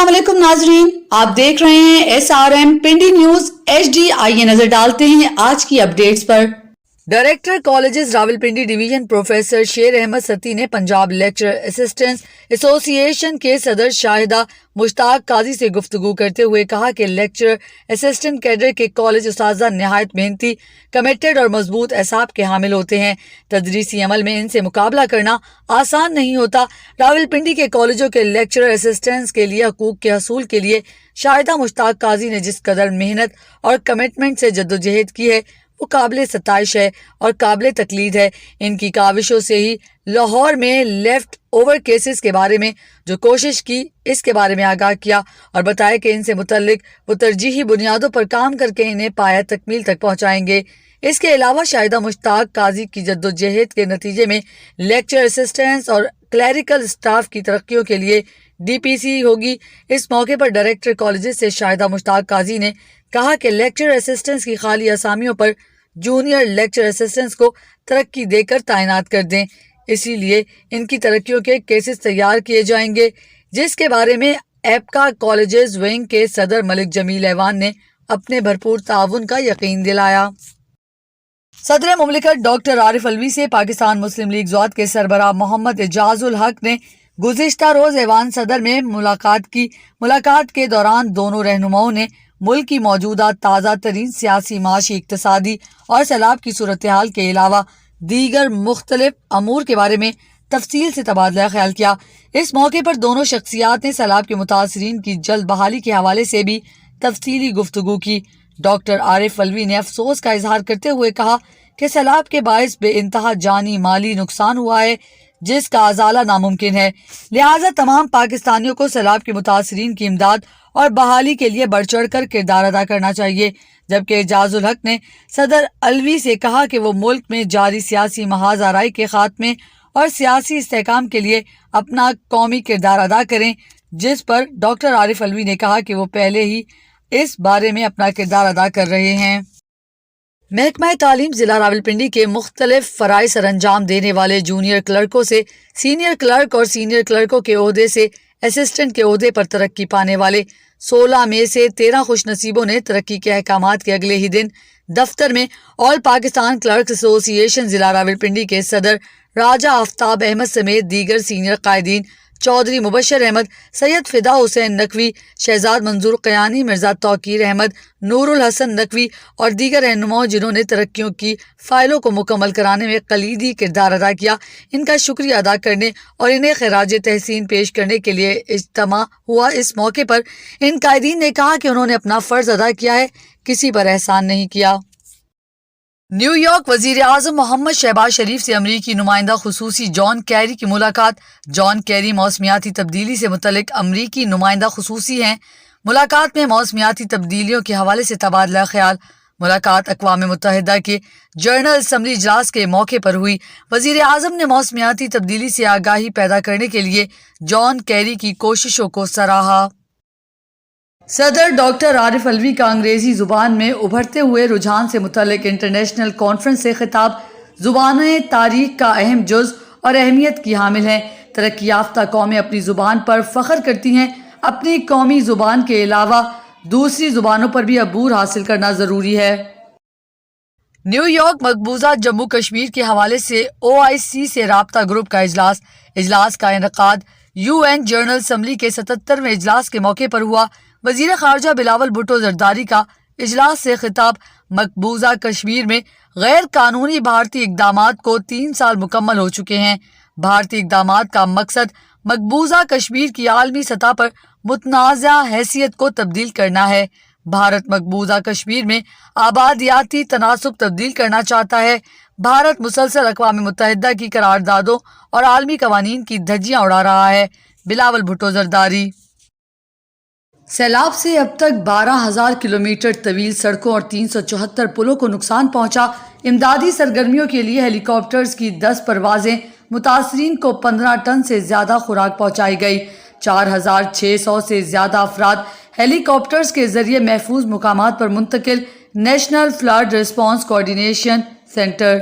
अस्सलाम वालेकुम नाजरीन, आप देख रहे हैं SRM पिंडी न्यूज HD। आइए नजर डालते हैं आज की अपडेट्स पर। Director colleges Rawalpindi division professor शेर अहमद सती ने पंजाब लेक्चरर असिस्टेंट्स एसोसिएशन के सदर शाहिदा मुश्ताक काजी से गुफ्तगू करते हुए कहा कि लेक्चरर असिस्टेंट कैडर के कॉलेज उस्ताज़ा निहायत मेहनती, कमिटेड और मजबूत एसाब के हामिल होते हैं। तदरीसी अमल में इनसे मुकाबला करना आसान नहीं होता। रावलपिंडी के कॉलेजों के लेक्चरर असिस्टेंट्स के लिए हकूक के हसूल के लिए शाहिदा मुश्ताक काजी ने जिस कदर मेहनत और कमिटमेंट से जद्दोजहद की है वो काबिल सताइश है और काबिल तकलीद है। इनकी काविशों से ही लाहौर में लेफ्ट ओवर केसेस के बारे में जो कोशिश की, इसके बारे में आगाह किया और बताया कि इनसे मुतल्लिक वो तरजीही बुनियादों पर काम करके इन्हें पाया तकमील तक पहुंचाएंगे। इसके अलावा शाहिदा मुश्ताक काजी की जद्दोजहद के नतीजे में लेक्चर असिस्टेंट्स और क्लैरिकल स्टाफ की तरक्कियों के लिए DPC होगी। इस मौके पर डायरेक्टर कॉलेजेस से शाहिदा मुश्ताक काजी ने कहा कि लेक्चर असिस्टेंट्स की खाली असामियों पर जूनियर लेक्चर असिस्टेंट्स को तरक्की देकर तैनात कर दें। इसीलिए इनकी तरक्कियों के केसेस तैयार किए जाएंगे, जिसके बारे में एपका कॉलेजेस विंग के सदर मलिक जमील ऐवान ने अपने भरपूर ताउन का यकीन दिलाया। सदर मुमलिकत डॉक्टर आरिफ अलवी से पाकिस्तान मुस्लिम लीग ज़वात के सरबराह मोहम्मद एजाजुल हक ने गुज़िश्ता रोज ऐवान सदर में मुलाकात की। मुलाकात के दौरान दोनों रहनुमाओं ने मुल्क की मौजूदा ताज़ा तरीन सियासी, माशी, इक्तसादी और सैलाब की सूरत हाल के अलावा दीगर मुख्तलिफ अमूर के बारे में तफसील से तबादला ख्याल किया। इस मौके पर दोनों शख्सियात ने सैलाब के मुतासरीन की जल्द बहाली के हवाले से भी तफसीली गुफ्तगू की। डॉक्टर आरिफ अलवी ने अफसोस का इजहार करते हुए कहा कि सैलाब के बायस बेइंतहा जानी माली नुकसान हुआ है, जिसका अजाला नामुमकिन है। लिहाजा तमाम पाकिस्तानियों को सैलाब के मुतासरीन की इमदाद और बहाली के लिए बढ़ चढ़ कर किरदार अदा करना चाहिए। जबकि एजाजुल हक ने सदर अलवी से कहा कि वो मुल्क में जारी सियासी महाज आराई के खात्मे और सियासी इस्तेहकाम के लिए अपना कौमी किरदार अदा करें, जिस पर डॉक्टर आरिफ अलवी ने कहा कि वो पहले ही इस बारे में अपना किरदार अदा कर रहे हैं। महकमा तालीम जिला रावलपिंडी के मुख्तलिफ फराइ सर अंजाम देने वाले जूनियर क्लर्कों से सीनियर क्लर्क और सीनियर क्लर्कों के ओहदे से असिस्टेंट के ओहदे पर तरक्की पाने वाले 16 में से 13 खुशनसीबों ने तरक्की के अहकामात के अगले ही दिन दफ्तर में ऑल पाकिस्तान क्लर्क एसोसिएशन जिला रावलपिंडी के सदर राजा आफ्ताब अहमद समेत दीगर सीनियर कायदीन चौधरी मुबशर अहमद, सैयद फिदा हुसैन नकवी, शहजाद मंजूर कयानी, मिर्जा तौकीर अहमद, नूरुल हसन नकवी और दीगर रहनुमाओं जिन्होंने तरक्कियों की फाइलों को मुकम्मल कराने में कलीदी किरदार अदा किया, इनका शुक्रिया अदा करने और इन्हें खराज तहसीन पेश करने के लिए इज्तिमा हुआ। इस मौके पर इन कायदीन ने कहा कि उन्होंने अपना फ़र्ज अदा किया है, किसी पर एहसान नहीं किया। न्यूयॉर्क वजीर आज़म मोहम्मद शहबाज शरीफ से अमरीकी नुमाइंदा खुसूसी जॉन कैरी की मुलाकात। जॉन कैरी मौसमियाती तब्दीली से मुतल्लिक अमरीकी नुमाइंदा खुसूसी हैं। मुलाकात में मौसमियाती तब्दीलियों के हवाले से तबादला ख्याल। मुलाकात अक़वाम मुत्तहिदा के जनरल असम्बली इजलास के मौके पर हुई। वजीर आज़म ने मौसमियाती तब्दीली से आगाही पैदा करने के लिए जॉन कैरी की कोशिशों को सराहा। सदर डॉक्टर आरिफ अलवी का अंग्रेजी जुबान में उभरते हुए रुझान से मुतल्लिक इंटरनेशनल कॉन्फ्रेंस से खिताब। जुबानें तारीख का अहम जुज़ और अहमियत की हामिल हैं। तरक्की याफ्ता कौमें अपनी ज़ुबान पर फ़ख्र करती हैं। अपनी कौमी ज़ुबान के अलावा दूसरी ज़ुबानों पर भी अबूर हासिल करना ज़रूरी है। न्यूयॉर्क मकबूजा जम्मू कश्मीर के हवाले से OIC से राब्ता ग्रुप का इजलास का इनकाद UN जनरल असम्बली के 77वें इजलास के मौके पर हुआ। वजीर खारजा बिलावल भुट्टो जरदारी का इजलास से खिताब। मकबूजा कश्मीर में गैर कानूनी भारतीय इकदामात को 3 साल मुकम्मल हो चुके हैं। भारतीय इकदामात का मकसद मकबूजा कश्मीर की आलमी सतह पर मुतनाज़ा हैसियत को तब्दील करना है। भारत मकबूजा कश्मीर में आबादियाती तनासुब तब्दील करना चाहता है। भारत मुसलसल अक़वाम मुत्तहिदा की करारदादों और आलमी कवानीन की धज्जियां उड़ा रहा है। बिलावल भुट्टो जरदारी। सैलाब से अब तक 12,000 किलोमीटर तवील सड़कों और 374 पुलों को नुकसान पहुंचा। इमदादी सरगर्मियों के लिए हेलीकॉप्टर्स की 10 परवाजें, मुतासरीन को 15 टन से ज्यादा खुराक पहुंचाई गई। 4,600 से ज्यादा अफराद हेलीकॉप्टर्स के जरिए महफूज मुकामात पर मुंतकिल। National flood response coordination centre.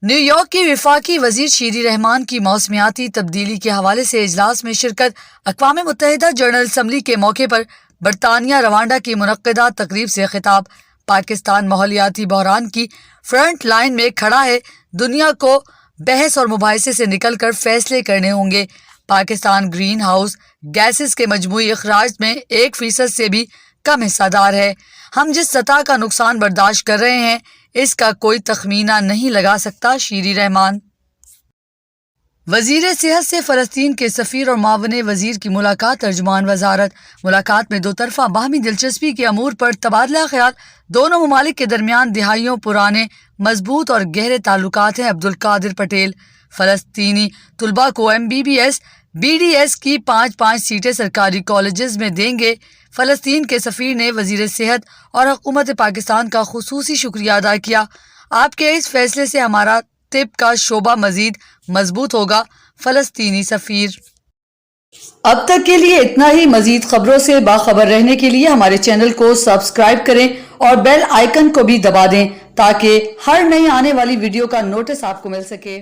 New York کی وفاقی وزیر شیری رحمان کی موسمیاتی تبدیلی کے حوالے سے اجلاس میں شرکت۔ اقوام متحدہ جنرل اسمبلی کے موقع پر برطانیہ روانڈا کی منعقدہ تقریب سے خطاب۔ پاکستان ماحولیاتی بحران کی فرنٹ لائن میں کھڑا ہے، دنیا کو بحث اور مباحثے سے نکل کر فیصلے کرنے ہوں گے۔ پاکستان گرین ہاؤس گیسز کے مجموعی اخراج میں 1% سے بھی کم حصہ دار ہے۔ ہم جس سطح کا نقصان برداشت کر رہے ہیں اس کا کوئی تخمینہ نہیں لگا سکتا: شیری رحمان۔ وزیر صحت سے فلسطین کے سفیر اور معاون وزیر کی ملاقات۔ ترجمان وزارت۔ ملاقات میں دو طرفہ باہمی دلچسپی کے امور پر تبادلہ خیال۔ دونوں ممالک کے درمیان دہائیوں پرانے مضبوط اور گہرے تعلقات ہیں: عبدالقادر پٹیل۔ فلسطینی طلباء کو MBBS BDS کی 5 سیٹیں سرکاری کالجز میں دیں گے۔ فلسطین کے سفیر نے وزیر صحت اور حکومت پاکستان کا خصوصی شکریہ ادا کیا۔ آپ کے اس فیصلے سے ہمارا طب کا شعبہ مزید مضبوط ہوگا: فلسطینی سفیر۔ اب تک کے لیے اتنا ہی۔ مزید خبروں سے باخبر رہنے کے لیے ہمارے چینل کو سبسکرائب کریں اور بیل آئیکن کو بھی دبا دیں تاکہ ہر نئی آنے والی ویڈیو کا نوٹس آپ کو مل سکے۔